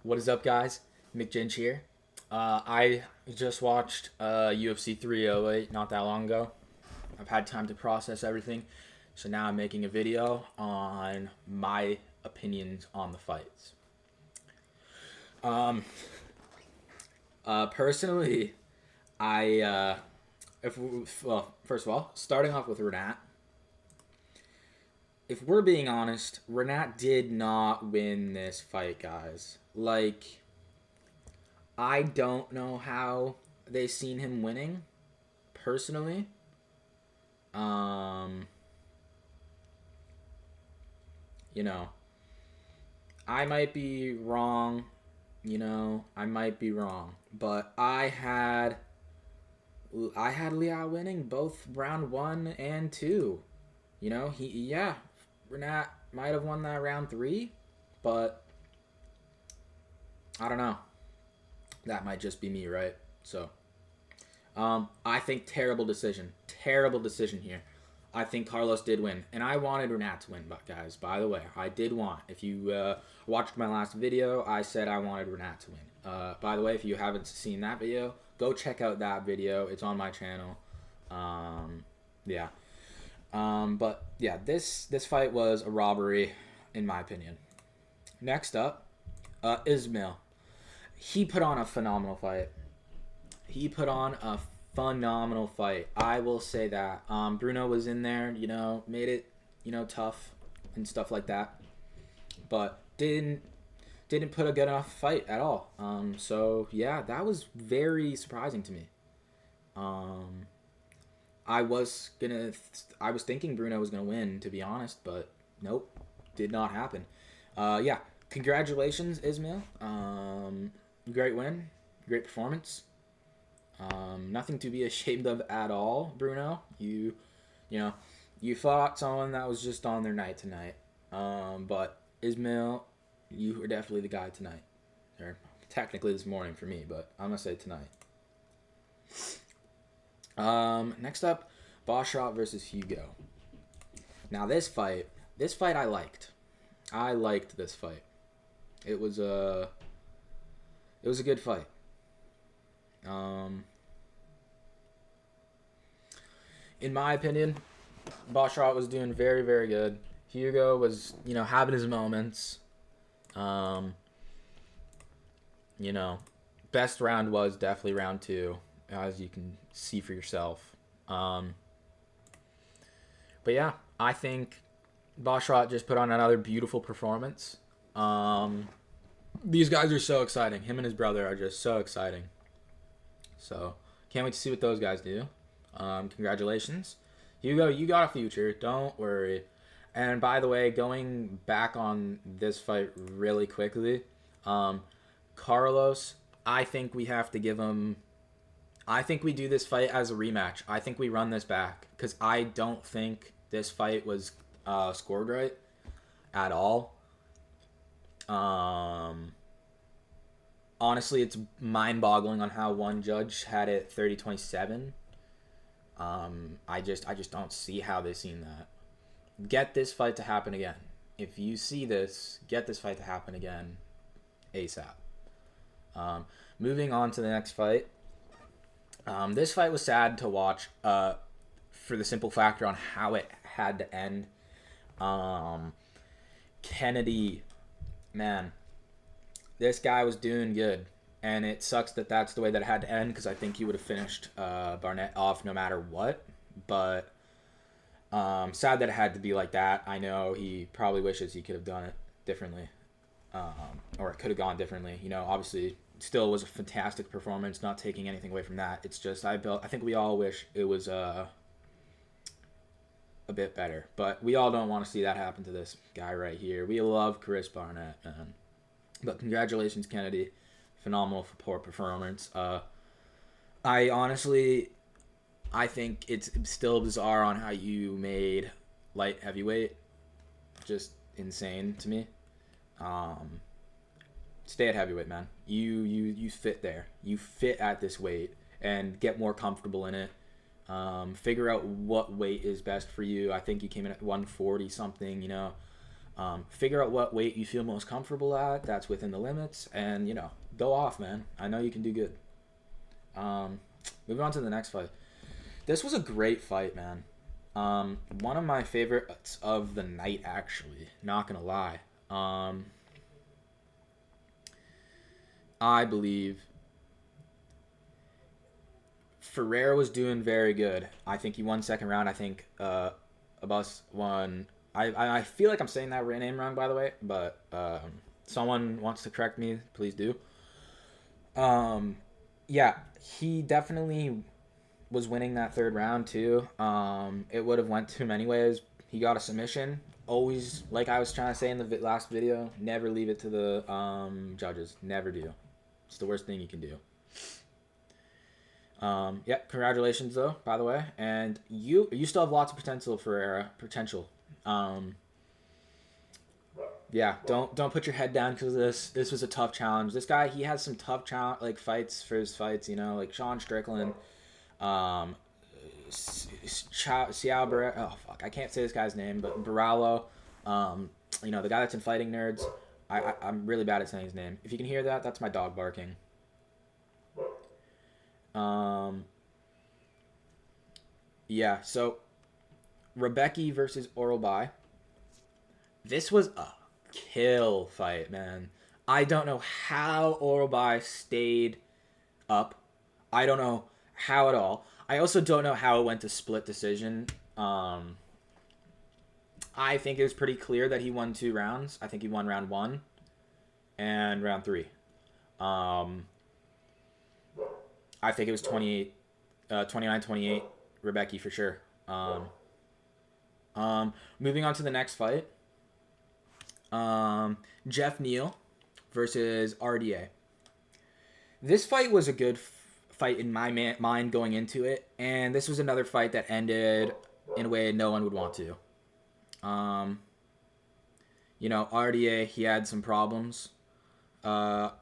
What is up, guys? McGinch here. I just watched UFC 308 not that long ago. I've had time to process everything, so now I'm making a video on my opinions on the fights. Personally, first of all, starting off with Renat. If we're being honest, Renat did not win this fight, guys. I don't know how they seen him winning, personally. You know, I might be wrong. But I had Liao winning both round 1 and 2. Renat might have won that round 3, but I don't know. That might just be me, right? So, I think terrible decision here. I think Carlos did win, and I wanted Renat to win, but guys, by the way, I did want. If you watched my last video, I said I wanted Renat to win. By the way, if you haven't seen that video, go check out that video. It's on my channel. But yeah, this fight was a robbery, in my opinion. Next up, Ismail. He put on a phenomenal fight. I will say that. Bruno was in there, made it, tough and stuff like that. But didn't put a good enough fight at all. So yeah, that was very surprising to me. I was thinking Bruno was gonna win, to be honest, but nope, did not happen. Yeah, congratulations, Ismail. Great win, great performance. Nothing to be ashamed of at all, Bruno. You fought someone that was just on their night tonight. But Ismail, you were definitely the guy tonight. Or technically this morning for me, but I'm gonna say tonight. Next up, Boshrot versus Hugo. Now this fight I liked. I liked this fight. It was a good fight. In my opinion, Boshrot was doing very, very good. Hugo was, having his moments. Best round was definitely round 2, as you can see for yourself. But yeah, I think Boshrot just put on another beautiful performance. These guys are so exciting. Him and his brother are just so exciting. So, can't wait to see what those guys do. Congratulations. Hugo, you got a future. Don't worry. And by the way, going back on this fight really quickly, Carlos, I think we have to give him... I think we do this fight as a rematch. I think we run this back, because I don't think this fight was scored right at all. Honestly, it's mind-boggling on how one judge had it 30-27. I just don't see how they've seen that. Get this fight to happen again. If you see this, get this fight to happen again ASAP. Moving on to the next fight. This fight was sad to watch for the simple factor on how it had to end. Kennedy, man, this guy was doing good, and it sucks that that's the way that it had to end, because I think he would have finished Barnett off no matter what. But sad that it had to be like that. I know he probably wishes he could have done it differently, or it could have gone differently. Obviously, still was a fantastic performance. Not taking anything away from that. It's just I think we all wish it was a bit better, but we all don't want to see that happen to this guy right here. We love Chris Barnett, man. But congratulations, Kennedy. Phenomenal performance. I think it's still bizarre on how you made light heavyweight. Just insane to me. Stay at heavyweight, man. You fit there. You fit at this weight and get more comfortable in it. Figure out what weight is best for you. I think you came in at 140 something, Figure out what weight you feel most comfortable at. That's within the limits, and go off, man. I know you can do good. Moving on to the next fight. This was a great fight, man. One of my favorites of the night, actually. Not gonna lie. I believe Ferreira was doing very good. I think he won second round. I think Abbas won. I feel like I'm saying that name wrong, by the way, but someone wants to correct me, please do. Yeah, he definitely was winning that third round too. It would have went too many ways. He got a submission. Always, like I was trying to say in the last video, never leave it to the judges. Never do. It's the worst thing you can do. Yeah, congratulations though, by the way. And you still have lots of potential, Ferreira. Yeah, don't put your head down because this was a tough challenge. This guy, he has some tough fights for his fights, like Sean Strickland, Xiao Barrera. Oh fuck, I can't say this guy's name, but Barallo, the guy that's in Fighting Nerds. I'm really bad at saying his name. If you can hear that, that's my dog barking. Yeah, so Rebecca versus Oralbai. This was a kill fight, man. I don't know how Oralbai stayed up. I don't know how at all. I also don't know how it went to split decision. I think it was pretty clear that he won 2 rounds. I think he won round 1 and round 3. I think it was 29-28 Rebecca for sure. Moving on to the next fight. Jeff Neal versus RDA. This fight was a good fight in my mind going into it, and this was another fight that ended in a way no one would want to. RDA, he had some problems. I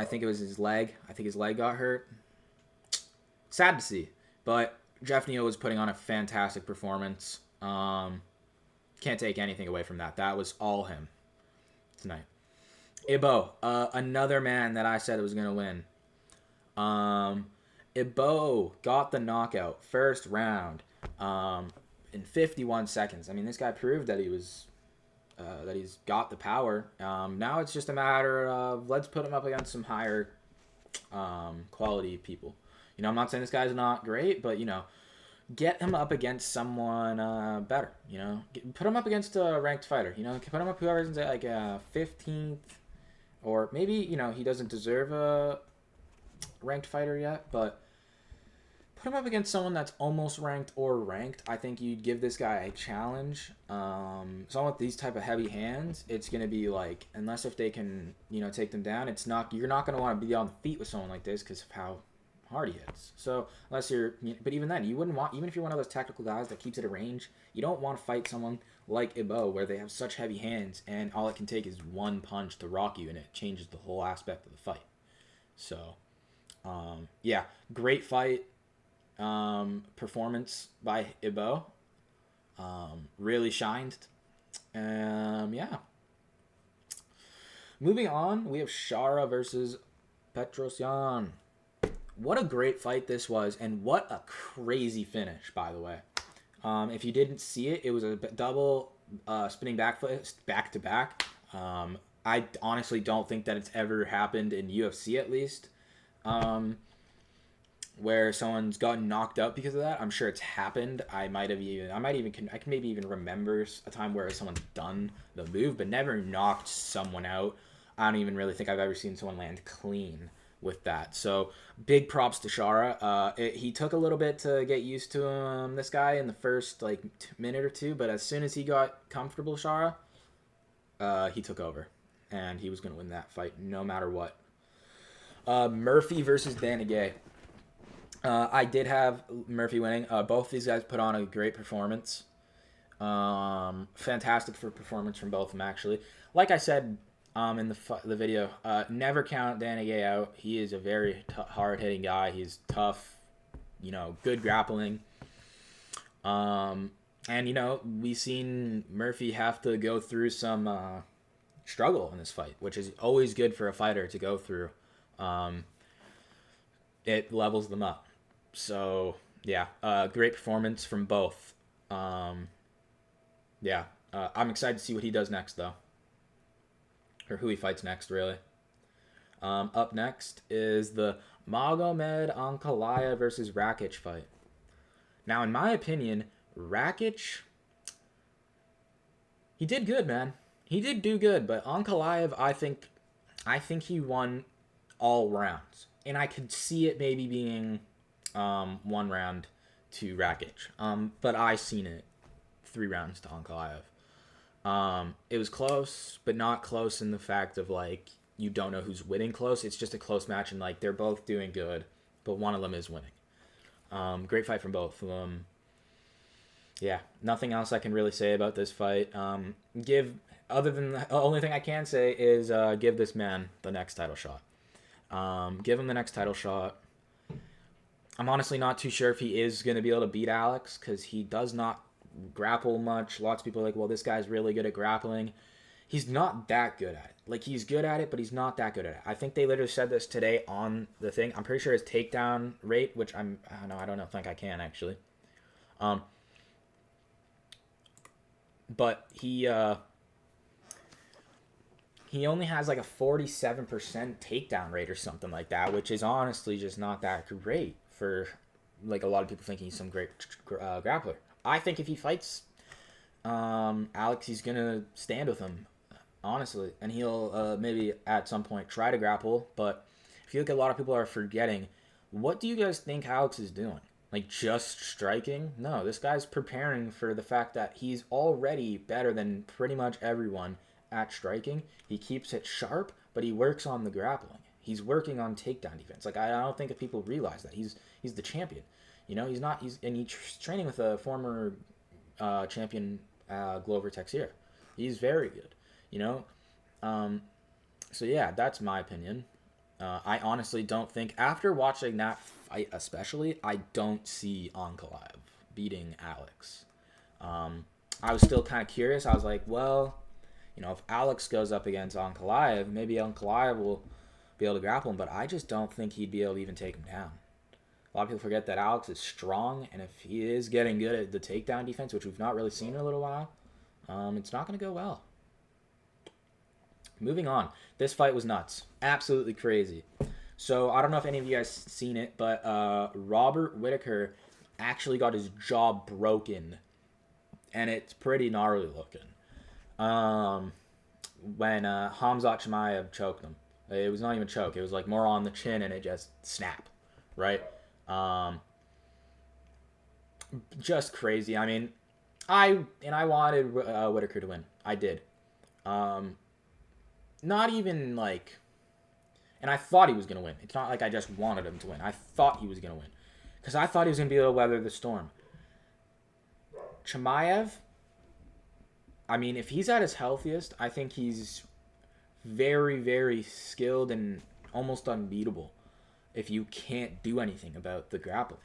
think it was his leg. I think his leg got hurt. Sad to see, but Jeff Neal was putting on a fantastic performance. Can't take anything away from that. That was all him tonight. Ibo, another man that I said was going to win. Ibo got the knockout first round in 51 seconds. I mean, this guy proved that he's got the power. Now it's just a matter of let's put him up against some higher quality people. I'm not saying this guy's not great, but get him up against someone better. Put him up against a ranked fighter. Put him up whoever's like 15th, or maybe he doesn't deserve a ranked fighter yet, but put him up against someone that's almost ranked or ranked. I think you'd give this guy a challenge. Someone with these type of heavy hands, it's gonna be like, unless if they can take them down, you're not gonna want to be on the feet with someone like this because of how hard he hits. So unless but even then, you wouldn't want, even if you're one of those tactical guys that keeps it at range, you don't want to fight someone like Ibo where they have such heavy hands and all it can take is one punch to rock you and it changes the whole aspect of the fight. So yeah, great fight. Performance by Ibo. Really shined. Yeah. Moving on, we have Shara versus Petrosyan. What a great fight this was, and what a crazy finish, by the way. If you didn't see it, it was a double spinning back foot, back to back. I honestly don't think that it's ever happened in UFC, at least, where someone's gotten knocked out because of that. I'm sure it's happened. I can maybe even remember a time where someone's done the move, but never knocked someone out. I don't even really think I've ever seen someone land clean with that. So big props to Shara. He took a little bit to get used to this guy in the first minute or two, but as soon as he got comfortable, Shara, he took over, and he was going to win that fight no matter what. Murphy versus Danny Gay. I did have Murphy winning. Both these guys put on a great performance. Fantastic for performance from both of them, actually. Like I said in the video, never count Danny Gay out. He is a very hard-hitting guy. He's tough, good grappling. I And, we've seen Murphy have to go through some struggle in this fight, which is always good for a fighter to go through. It levels them up. So, yeah, great performance from both. Yeah, I'm excited to see what he does next, though. Or who he fights next, really. Up next is the Magomed Ankalaev versus Rakic fight. Now, in my opinion, Rakic, he did good, man. He did do good, but Ankalaev, I think he won all rounds, and I could see it maybe being 1 round to Rakic. But I seen it 3 rounds to Ankalaev. It was close, but not close in the fact of like you don't know who's winning close. It's just a close match, and like they're both doing good, but one of them is winning. Great fight from both of them. Yeah, nothing else I can really say about this fight. Other than the only thing I can say is give this man the next title shot. Give him the next title shot. I'm honestly not too sure if he is going to be able to beat Alex because he does not grapple much. Lots of people are like, well, this guy's really good at grappling. He's not that good at it. Like, he's good at it, but he's not that good at it. I think they literally said this today on the thing. I'm pretty sure his takedown rate, which I don't think I can actually. But he only has like a 47% takedown rate or something like that, which is honestly just not that great for like a lot of people thinking he's some great grappler. I think if he fights Alex, he's gonna stand with him, honestly, and he'll maybe at some point try to grapple. But I feel like a lot of people are forgetting, what do you guys think Alex is doing? Like, just striking? No, this guy's preparing for the fact that he's already better than pretty much everyone at striking. He keeps it sharp, but he works on the grappling. He's working on takedown defense. Like, I don't think if people realize that he's the champion. He's training with a former champion, Glover Teixeira. He's very good. So yeah, that's my opinion. I honestly don't think, after watching that fight especially, I don't see Ankalaev beating Alex. I was still kind of curious. I was like, well, if Alex goes up against Ankalaev, maybe Ankalaev will be able to grapple him, but I just don't think he'd be able to even take him down. A lot of people forget that Alex is strong, and if he is getting good at the takedown defense, which we've not really seen in a little while, it's not going to go well. Moving on. This fight was nuts. Absolutely crazy. So, I don't know if any of you guys seen it, but Robert Whittaker actually got his jaw broken, and it's pretty gnarly looking. When Khamzat Chimaev choked him. It was not even choke. It was like more on the chin, and it just snapped, right? Just crazy. I mean, I wanted Whittaker to win. I did. Not even like, and I thought he was gonna win. It's not like I just wanted him to win. I thought he was gonna win, because I thought he was gonna be able to weather the storm. Chimaev, I mean, if he's at his healthiest, I think he's very, very skilled and almost unbeatable if you can't do anything about the grappling.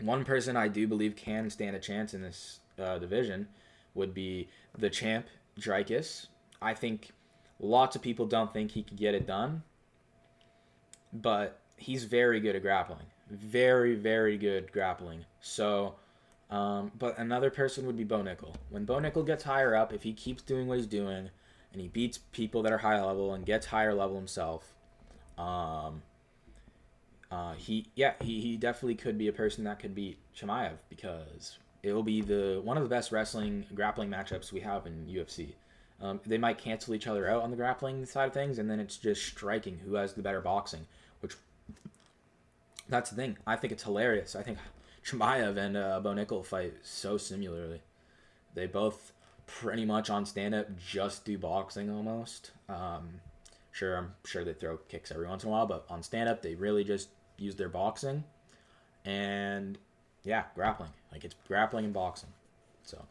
One person I do believe can stand a chance in this division would be the champ, Dricus. I think lots of people don't think he could get it done, but he's very good at grappling. Very, very good grappling. So, but another person would be Bo Nickel. When Bo Nickel gets higher up, if he keeps doing what he's doing, and he beats people that are high level and gets higher level himself, he definitely could be a person that could beat Chimaev, because it will be one of the best grappling matchups we have in UFC. They might cancel each other out on the grappling side of things, and then it's just striking who has the better boxing, which, that's the thing. I think it's hilarious. I think Chimaev and Bo Nickel fight so similarly. They both pretty much on stand-up just do boxing almost. I'm sure they throw kicks every once in a while, but on stand-up they really just use their boxing and grappling. Like, it's grappling and boxing. So,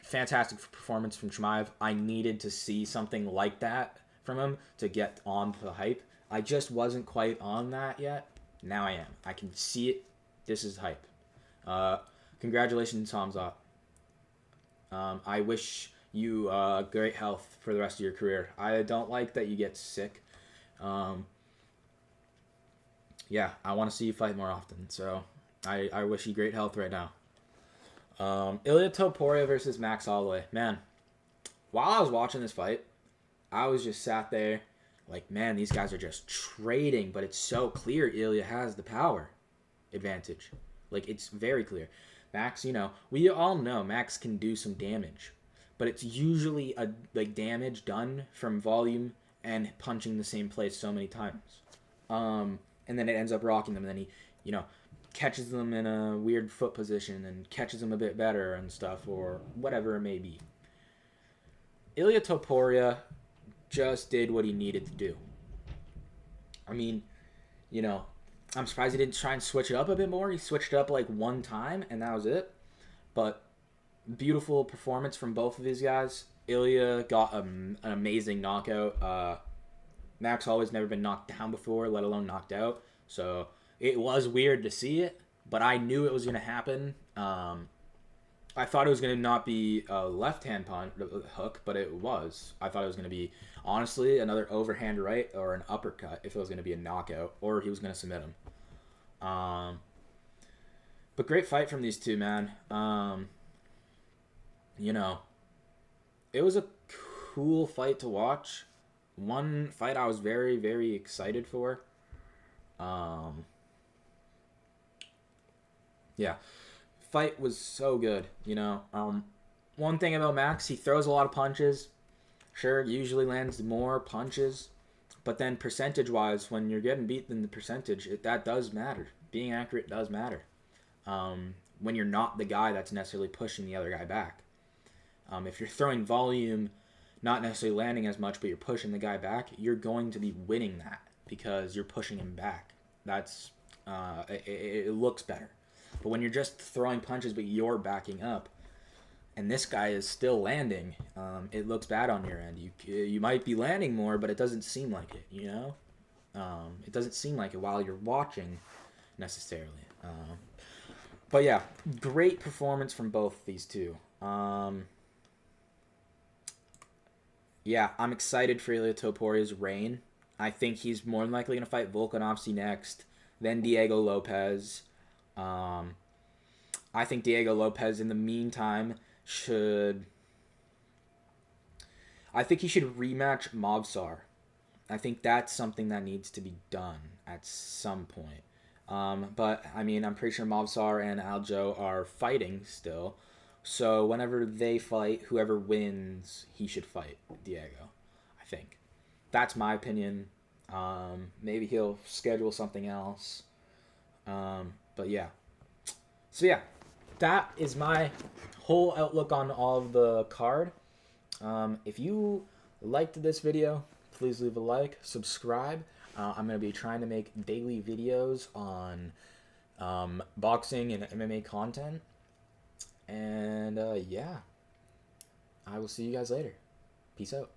fantastic performance from Chimaev. I needed to see something like that from him to get on the hype. I just wasn't quite on that yet. Now I am. I can see it. This is hype. congratulations, Hamza. I wish you great health for the rest of your career. I don't like that you get sick. Um, yeah, I want to see you fight more often. So I wish you great health right now. Ilya Topuria versus Max Holloway. Man, while I was watching this fight, I was just sat there like, man, these guys are just trading, but it's so clear Ilya has the power advantage. Like, it's very clear. Max, we all know Max can do some damage, but it's usually damage done from volume and punching the same place so many times. And then it ends up rocking them, and then he, catches them in a weird foot position and catches them a bit better and stuff, or whatever it may be. Ilya Topuria just did what he needed to do. I mean, I'm surprised he didn't try and switch it up a bit more. He switched it up like one time, and that was it. But beautiful performance from both of these guys. Ilya got an amazing knockout. Max Holloway's never been knocked down before, let alone knocked out. So it was weird to see it, but I knew it was going to happen. I thought it was going to not be a left-hand hook, but it was. I thought it was going to be, honestly, another overhand right or an uppercut if it was going to be a knockout, or he was going to submit him. But great fight from these two, man. It was a cool fight to watch. One fight I was very, very excited for. Yeah. Fight was so good, one thing about Max, he throws a lot of punches. Sure, usually lands more punches, but then percentage-wise, when you're getting beat in the percentage, that does matter. Being accurate does matter. When you're not the guy that's necessarily pushing the other guy back. If you're throwing volume, not necessarily landing as much, but you're pushing the guy back, you're going to be winning that because you're pushing him back. That's it looks better. But when you're just throwing punches but you're backing up, and this guy is still landing, it looks bad on your end. You might be landing more, but it doesn't seem like it, It doesn't seem like it while you're watching, necessarily. But yeah, great performance from both these two. Yeah, I'm excited for Ilya Topuria's reign. I think he's more than likely going to fight Volkanovski next, then Diego Lopez. I think Diego Lopez, in the meantime, I think he should rematch Movsar. I think that's something that needs to be done at some point. But, I'm pretty sure Movsar and Aljo are fighting still. So whenever they fight, whoever wins, he should fight Diego, I think. That's my opinion. Maybe he'll schedule something else. But yeah. So yeah, that is my whole outlook on all of the card. If you liked this video, please leave a like, subscribe. I'm going to be trying to make daily videos on boxing and MMA content. And yeah, I will see you guys later. Peace out.